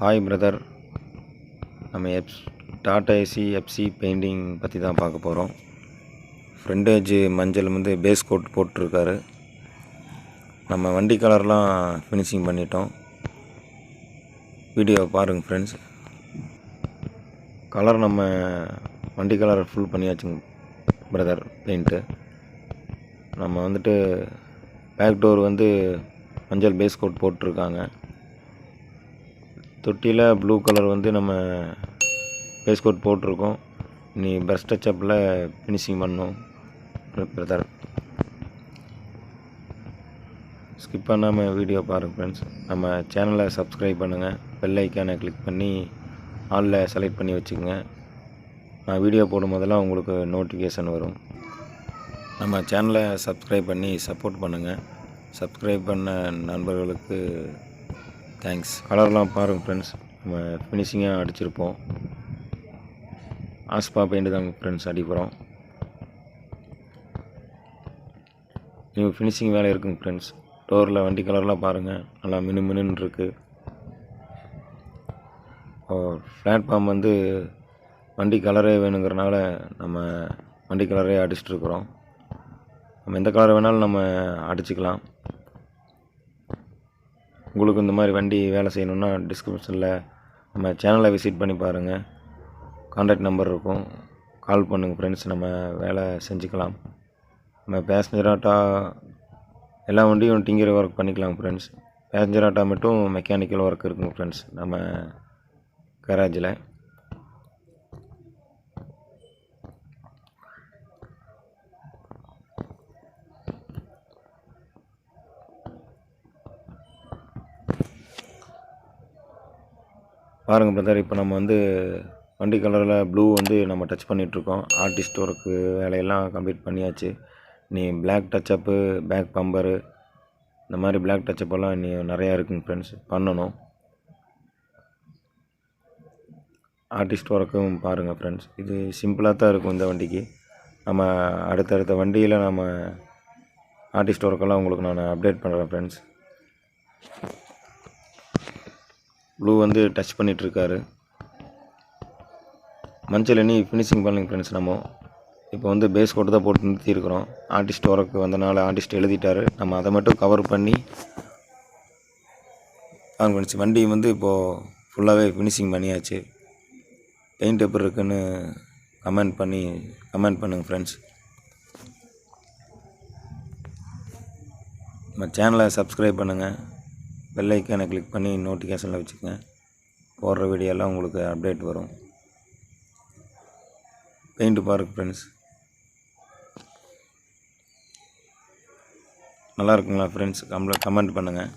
Hi brother, நம்ம Tata AC FC painting பற்றி தான் பார்க்க போகிறோம். ஃப்ரண்டேஜ் மஞ்சள் வந்து பேஸ் கோட் போட்டிருக்காரு. நம்ம வண்டி கலர்லாம் ஃபினிஷிங் பண்ணிட்டோம். வீடியோ பாருங்கள் ஃப்ரெண்ட்ஸ். கலர் நம்ம வண்டி கலர் ஃபுல் பண்ணியாச்சுங்க பிரதர். பெயிண்ட்டு நம்ம வந்துட்டு பேக் டோர் வந்து மஞ்சள் பேஸ் கோட் போட்டிருக்காங்க. தொட்டியில் ப்ளூ கலர் வந்து நம்ம பேஸ் கோட் போட்டிருக்கோம். நீ பிரஷ் டச்சப்பில் ஃபினிஷிங் பண்ணோம் பிரதர். ஸ்கிப் பண்ணாமல் வீடியோ பாருங்கள் ஃப்ரெண்ட்ஸ். நம்ம சேனலை சப்ஸ்கிரைப் பண்ணுங்கள். பெல் ஐக்கானை கிளிக் பண்ணி ஆலில் செலக்ட் பண்ணி வச்சுக்கோங்க. நான் வீடியோ போடும் போதெல்லாம் உங்களுக்கு நோட்டிஃபிகேஷன் வரும். நம்ம சேனலை சப்ஸ்கிரைப் பண்ணி சப்போர்ட் பண்ணுங்கள். சப்ஸ்கிரைப் பண்ண நண்பர்களுக்கு தேங்க்ஸ். கலர்லாம் பாருங்கள் ஃப்ரெண்ட்ஸ். நம்ம ஃபினிஷிங்காக அடிச்சிருப்போம். ஆஸ்பா பெயிண்ட் தாங்க ஃப்ரெண்ட்ஸ் அடிக்கிறோம். நியூ ஃபினிஷிங் வேலை இருக்குங்க ஃப்ரெண்ட்ஸ். டோரில் வண்டி கலர்லாம் பாருங்கள், நல்லா மினுன்னு இருக்குது. பிளாட்ஃபார்ம் வந்து வண்டி கலரே வேணுங்கிறனால நம்ம வண்டி கலரே அடிச்சிட்ருக்குறோம். நம்ம எந்த கலர் வேணாலும் நம்ம அடிச்சுக்கலாம். உங்களுக்கு இந்த மாதிரி வண்டி வேலை செய்யணுன்னா டிஸ்கிரிப்ஷனில் நம்ம சேனலை விசிட் பண்ணி பாருங்கள். கான்டாக்ட் நம்பர் இருக்கும், கால் பண்ணுங்கள் ஃப்ரெண்ட்ஸ். நம்ம வேலை செஞ்சுக்கலாம். நம்ம பேசஞ்சர் ஆட்டோ எல்லா வண்டியும் டிங்கர் ஒர்க் பண்ணிக்கலாம் ஃப்ரெண்ட்ஸ். பேசஞ்சர் ஆட்டோ மட்டும் மெக்கானிக்கல் ஒர்க் இருக்குங்க ஃப்ரெண்ட்ஸ் நம்ம கராஜில். பாருங்கள் பிரதர், இப்போ நம்ம வந்து வண்டி கலரில் ப்ளூ வந்து நம்ம டச் பண்ணிகிட்ருக்கோம். ஆர்டிஸ்ட் ஒர்க்கு வேலையெல்லாம் கம்ப்ளீட் பண்ணியாச்சு. நீ பிளாக் டச்சப்பு, பேக் பம்பரு, இந்த மாதிரி பிளாக் டச்சப்பெல்லாம் நீ நிறையா இருக்குங்க ஃப்ரெண்ட்ஸ் பண்ணணும். ஆர்டிஸ்ட் ஒர்க்கும் பாருங்கள் ஃப்ரெண்ட்ஸ். இது சிம்பிளாக தான் இருக்கும் இந்த வண்டிக்கு. நம்ம அடுத்தடுத்த வண்டியில் நம்ம ஆர்டிஸ்ட் ஒர்க்கெல்லாம் உங்களுக்கு நான் அப்டேட் பண்ணுறேன் ஃப்ரெண்ட்ஸ். ப்ளூ வந்து டச் பண்ணிகிட்ருக்காரு. மஞ்சள் எண்ணி ஃபினிஷிங் பண்ணுங்க ஃப்ரெண்ட்ஸ். நம்ம இப்போ வந்து பேஸ் கோட்டு தான் போட்டு நிறுத்தியிருக்கிறோம். ஆர்டிஸ்ட் ஒர்க்கு வந்தனால ஆர்டிஸ்ட் எழுதிட்டார். நம்ம அதை மட்டும் கவர் பண்ணி ஃப்ரெண்ட்ஸ். வண்டி வந்து இப்போது ஃபுல்லாகவே ஃபினிஷிங் பண்ணியாச்சு. பெயிண்ட் எப்படி இருக்குன்னு கமெண்ட் பண்ணுங்கள் ஃப்ரெண்ட்ஸ். நம்ம சேனலை சப்ஸ்கிரைப் பண்ணுங்கள். பெல் ஐக்கானை கிளிக் பண்ணி நோட்டிஃபிகேஷனில் வச்சுக்கோங்க. போடுற வீடியோலாம் உங்களுக்கு அப்டேட் வரும். பெயிண்ட் பாருங்க ஃப்ரெண்ட்ஸ், நல்லா இருக்குங்களா ஃப்ரெண்ட்ஸ்? கமெண்ட் பண்ணுங்கள்.